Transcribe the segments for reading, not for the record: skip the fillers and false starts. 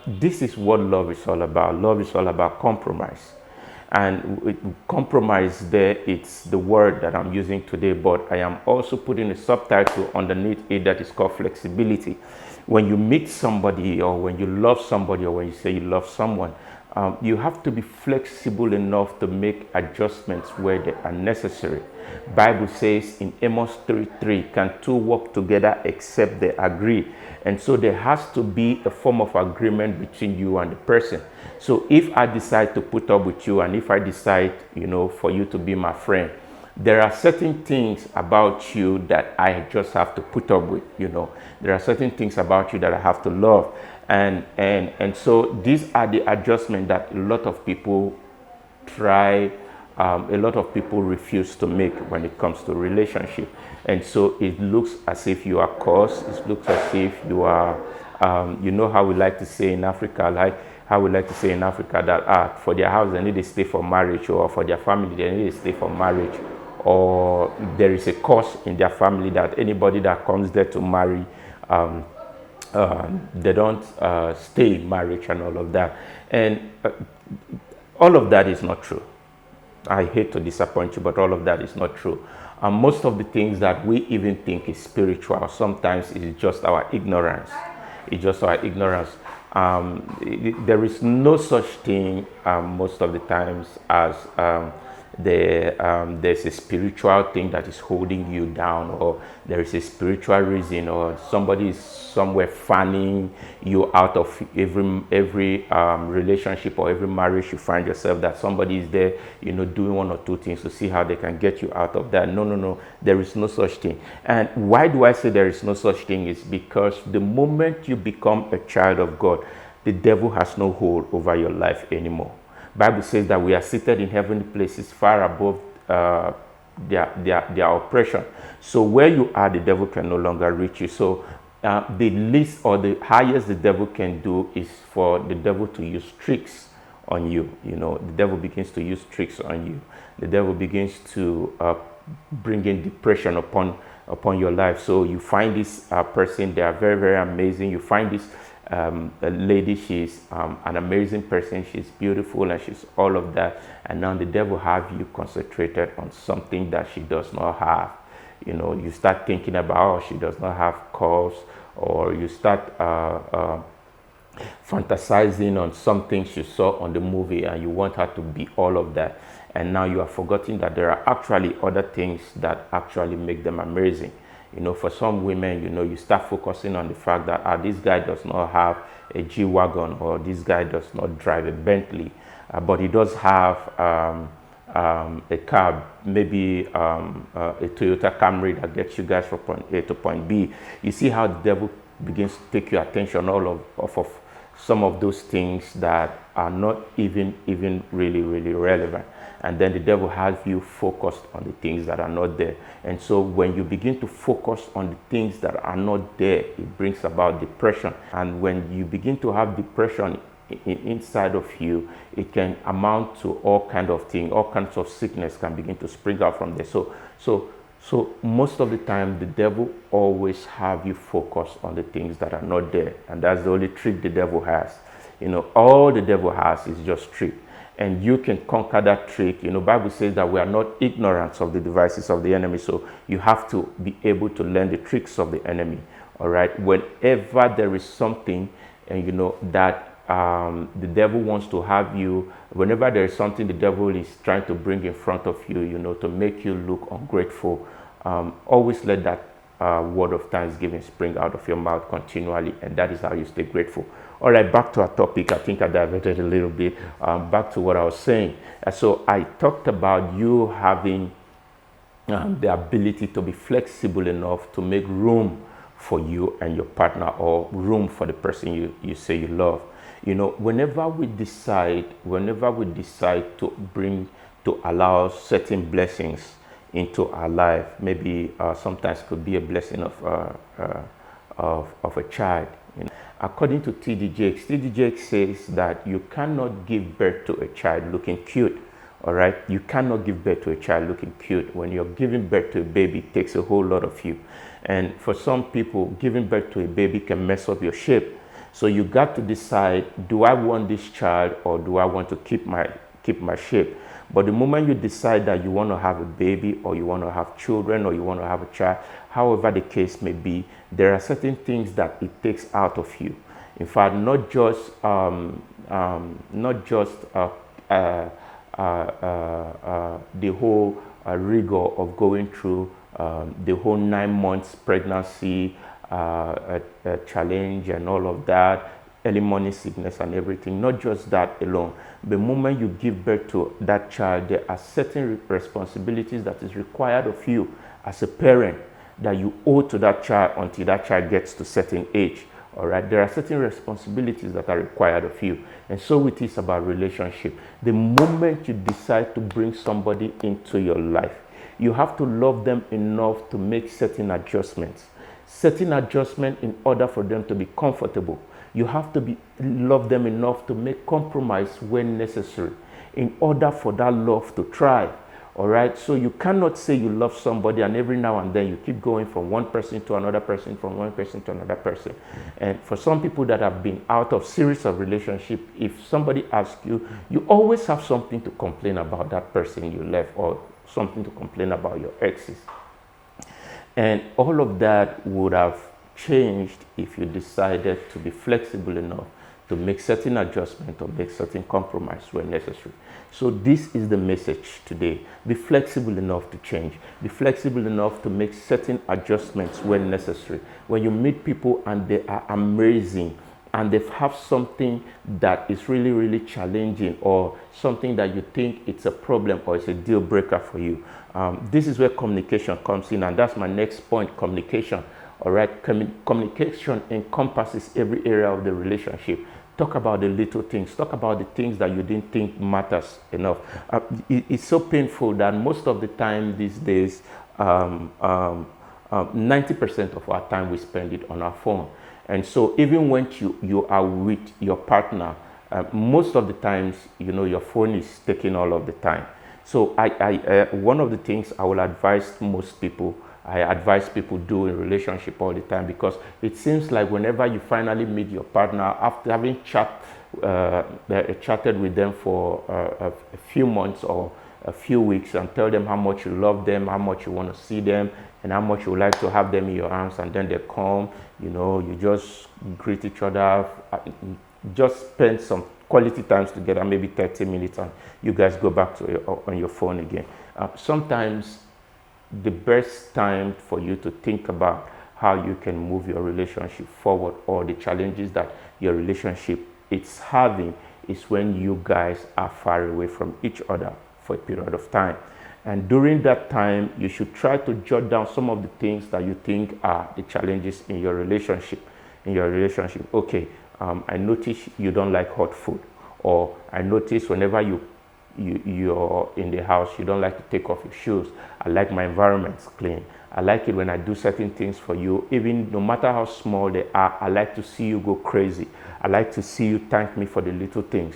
This is what love is all about. Love is all about compromise. And compromise there, it's the word that I'm using today, but I am also putting a subtitle underneath it that is called flexibility. When you meet somebody, or when you love somebody, or when you say you love someone, you have to be flexible enough to make adjustments where they are necessary. Bible says in Amos 3:3, can two walk together except they agree? And so there has to be a form of agreement between you and the person. So if I decide to put up with you, and if I decide, for you to be my friend, there are certain things about you that I just have to put up with. There are certain things about you that I have to love. And so these are the adjustments that a lot of people try, a lot of people refuse to make when it comes to relationship. And so it looks as if you are cursed. It looks as if you are, how we like to say in Africa, that for their house they need to stay for marriage, or for their family they need to stay for marriage, or there is a curse in their family that anybody that comes there to marry, they don't stay in marriage and all of that. And all of that is not true. I hate to disappoint you, but all of that is not true. Most of the things that we even think is spiritual, sometimes is just our ignorance. It's just our ignorance. There is no such thing most of the times as there's a spiritual thing that is holding you down, or there is a spiritual reason, or somebody is somewhere fanning you out of every relationship or every marriage you find yourself, that somebody is there, doing one or two things to see how they can get you out of that. No, there is no such thing. And why do I say there is no such thing? Is because the moment you become a child of God, the devil has no hold over your life anymore. Bible says that we are seated in heavenly places far above their oppression. So where you are, the devil can no longer reach you. So the least or the highest the devil can do is for the devil to use tricks on you. The devil begins to use tricks on you. The devil begins to bring in depression upon your life. So you find this person, they are very, very amazing. You find this a lady, she's an amazing person, she's beautiful, and she's all of that, and now the devil have you concentrated on something that she does not have. You start thinking about, she does not have cause, or you start fantasizing on something she saw on the movie, and you want her to be all of that, and now you are forgetting that there are actually other things that actually make them amazing. For some women, you start focusing on the fact that this guy does not have a G-Wagon, or this guy does not drive a Bentley, but he does have a car, maybe a Toyota Camry that gets you guys from point A to point B. You see how the devil begins to take your attention all of some of those things that are not even really, really relevant. And then the devil has you focused on the things that are not there. And so when you begin to focus on the things that are not there, it brings about depression. And when you begin to have depression inside of you, it can amount to all kinds of things. All kinds of sickness can begin to spring out from there. So most of the time, the devil always have you focus on the things that are not there. And that's the only trick the devil has. All the devil has is just trick. And you can conquer that trick. Bible says that we are not ignorant of the devices of the enemy. So you have to be able to learn the tricks of the enemy. All right. Whenever there is something, and that the devil wants to have you, whenever there is something the devil is trying to bring in front of you, to make you look ungrateful, always let that word of thanksgiving spring out of your mouth continually, and that is how you stay grateful. All right, back to our topic. I think I diverted a little bit. Back to what I was saying. So I talked about you having the ability to be flexible enough to make room for you and your partner, or room for the person you say you love. Whenever we decide to allow certain blessings into our life, maybe sometimes could be a blessing of a child. According to T.D. Jakes says that you cannot give birth to a child looking cute. All right, you cannot give birth to a child looking cute. When you're giving birth to a baby, it takes a whole lot of you. And for some people, giving birth to a baby can mess up your shape. So you got to decide, do I want this child or do I want to keep my shape? But the moment you decide that you want to have a baby or you want to have children or you want to have a child, however the case may be, there are certain things that it takes out of you. In fact, not just the whole rigor of going through the whole 9 months pregnancy challenge and all of that, early morning sickness and everything. Not just that alone. The moment you give birth to that child, there are certain responsibilities that is required of you as a parent that you owe to that child until that child gets to a certain age. All right, there are certain responsibilities that are required of you, and so it is about relationship. The moment you decide to bring somebody into your life, you have to love them enough to make certain adjustments in order for them to be comfortable. You have to love them enough to make compromise when necessary in order for that love to thrive. All right, so you cannot say you love somebody and every now and then you keep going from one person to another person, from one person to another person. And for some people that have been out of series of relationship, if somebody asks you, you always have something to complain about that person you left or something to complain about your exes. And all of that would have changed if you decided to be flexible enough to make certain adjustments or make certain compromise when necessary. So this is the message today. Be flexible enough to change. Be flexible enough to make certain adjustments when necessary. When you meet people and they are amazing and they have something that is really, really challenging or something that you think it's a problem or it's a deal breaker for you, this is where communication comes in, and that's my next point, communication. All right, communication encompasses every area of the relationship. Talk about the little things. Talk about the things that you didn't think matters enough. It's so painful that most of the time these days, 90% of our time we spend it on our phone. And so even when you are with your partner, most of the times, your phone is taking all of the time. So one of the things I will advise most people, I advise people do in relationship all the time, because it seems like whenever you finally meet your partner after having chatted with them for a few months or a few weeks and tell them how much you love them, how much you want to see them, and how much you would like to have them in your arms, and then they come, you just greet each other, just spend some quality times together, maybe 30 minutes, and you guys go back to on your phone again. Sometimes the best time for you to think about how you can move your relationship forward or the challenges that your relationship is having is when you guys are far away from each other for a period of time. And during that time, you should try to jot down some of the things that you think are the challenges in your relationship. Okay, I notice you don't like hot food, or I notice whenever you're in the house, you don't like to take off your shoes. I like my environments clean. I like it when I do certain things for you, even no matter how small they are. I like to see you go crazy. I like to see you thank me for the little things.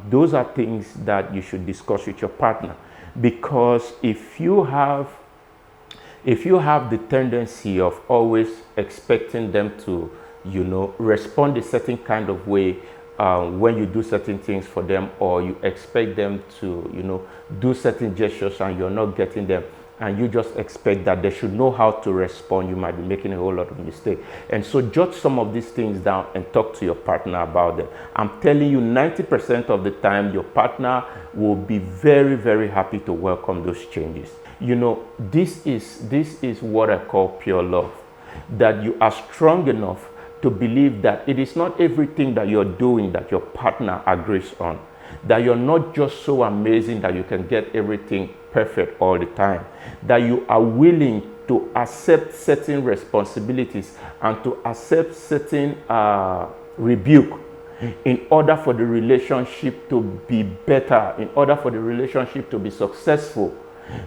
Those are things that you should discuss with your partner, because if you have the tendency of always expecting them to, respond a certain kind of way when you do certain things for them, or you expect them to, do certain gestures and you're not getting them, and you just expect that they should know how to respond, you might be making a whole lot of mistakes. And so jot some of these things down and talk to your partner about them. I'm telling you, 90% of the time, your partner will be very, very happy to welcome those changes. This is what I call pure love, that you are strong enough to believe that it is not everything that you're doing that your partner agrees on, that you're not just so amazing that you can get everything perfect all the time, that you are willing to accept certain responsibilities and to accept certain rebuke in order for the relationship to be better, in order for the relationship to be successful.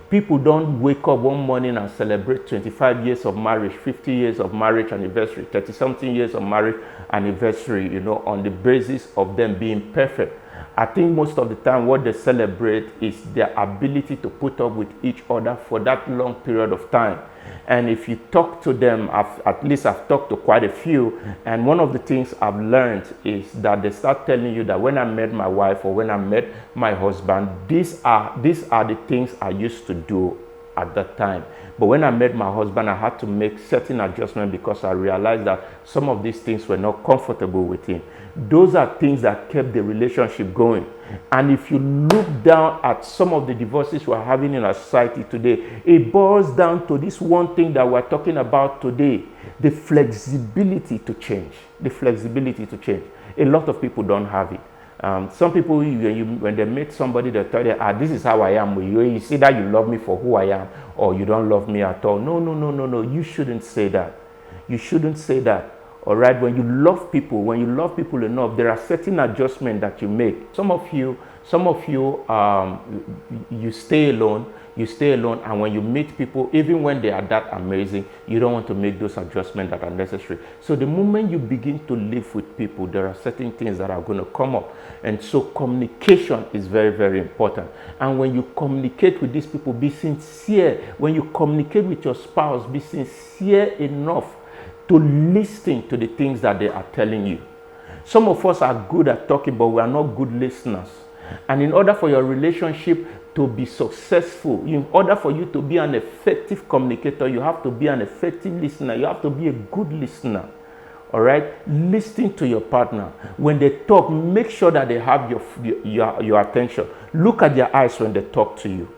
People don't wake up one morning and celebrate 25 years of marriage, 50 years of marriage anniversary, 30-something years of marriage anniversary, on the basis of them being perfect. I think most of the time what they celebrate is their ability to put up with each other for that long period of time. And if you talk to them, at least I've talked to quite a few, and one of the things I've learned is that they start telling you that when I met my wife or when I met my husband, these are the things I used to do at that time. But when I met my husband, I had to make certain adjustments because I realized that some of these things were not comfortable with him. Those are things that kept the relationship going. And if you look down at some of the divorces we're having in our society today, it boils down to this one thing that we're talking about today: the flexibility to change. The flexibility to change. A lot of people don't have it. Some people, when they meet somebody, they tell you, this is how I am with you. You see that you love me for who I am, or you don't love me at all. No. You shouldn't say that. You shouldn't say that. All right. When you love people enough, there are certain adjustments that you make. Some of you, you stay alone. And when you meet people, even when they are that amazing, you don't want to make those adjustments that are necessary. So the moment you begin to live with people, there are certain things that are going to come up. And so communication is very, very important. And when you communicate with these people, be sincere. When you communicate with your spouse, be sincere enough to listen to the things that they are telling you. Some of us are good at talking, but we are not good listeners. And in order for your relationship to be successful, in order for you to be an effective communicator, you have to be an effective listener. You have to be a good listener. All right? Listen to your partner. When they talk, make sure that they have your attention. Look at their eyes when they talk to you.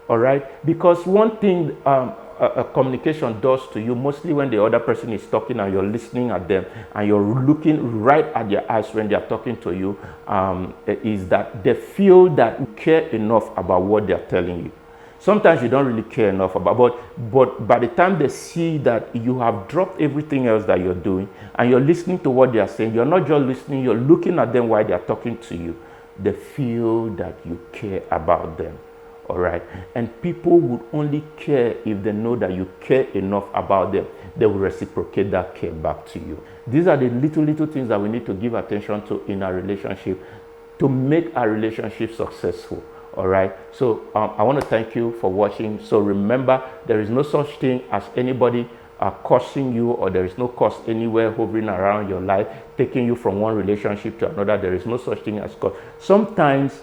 All right? Because one thing a communication does to you, mostly when the other person is talking and you're listening at them and you're looking right at their eyes when they're talking to you, is that they feel that you care enough about what they're telling you. Sometimes you don't really care enough about, but by the time they see that you have dropped everything else that you're doing and you're listening to what they're saying, you're not just listening, you're looking at them while they're talking to you, they feel that you care about them. All right. And people would only care if they know that you care enough about them. They will reciprocate that care back to you. These are the little things that we need to give attention to in our relationship to make our relationship successful. All right. So I want to thank you for watching. So remember, there is no such thing as anybody cursing you, or there is no curse anywhere hovering around your life, taking you from one relationship to another. There is no such thing as curse. Sometimes,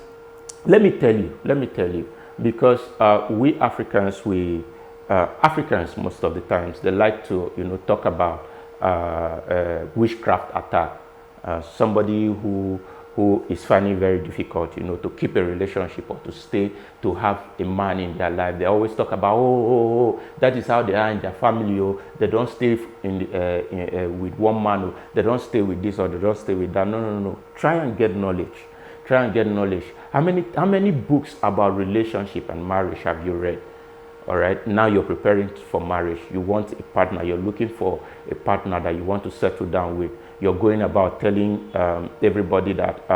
let me tell you, because we Africans, Africans most of the times, they like to, talk about witchcraft attack. Somebody who is finding it very difficult, to keep a relationship or to have a man in their life. They always talk about, that is how they are in their family. They don't stay with one man. They don't stay with this or they don't stay with that. No. Try and get knowledge. How many books about relationship and marriage have you read? All right, now you're preparing for marriage. You want a partner. You're looking for a partner that you want to settle down with. You're going about telling everybody that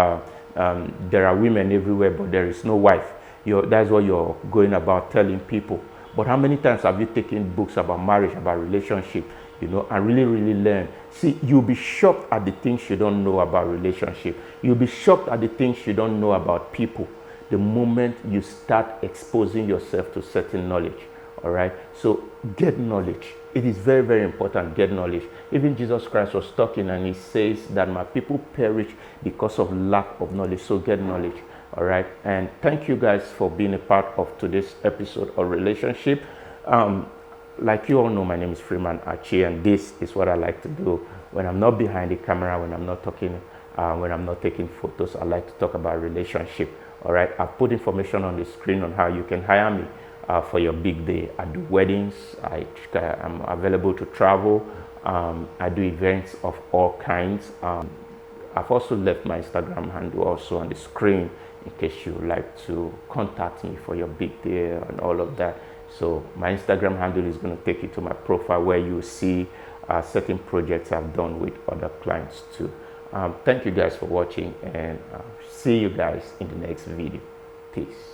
there are women everywhere, but there is no wife. That's what you're going about telling people. But how many times have you taken books about marriage, about relationship, and really learn? See, you'll be shocked at the things you don't know about relationship. You'll be shocked at the things you don't know about people the moment you start exposing yourself to certain knowledge. All right? So get knowledge. It is very, very important. Get knowledge. Even Jesus Christ was talking and he says that my people perish because of lack of knowledge. So get knowledge. All right? And thank you guys for being a part of today's episode of Relationship. Like you all know, my name is Freeman Archie, and this is what I like to do when I'm not behind the camera, when I'm not talking, when I'm not taking photos. I like to talk about relationship. All right, I've put information on the screen on how you can hire me for your big day. I do weddings. I'm available to travel. I do events of all kinds. I've also left my Instagram handle also on the screen in case you would like to contact me for your big day and all of that. So my Instagram handle is going to take you to my profile where you see certain projects I've done with other clients too. Thank you guys for watching, and see you guys in the next video. Peace.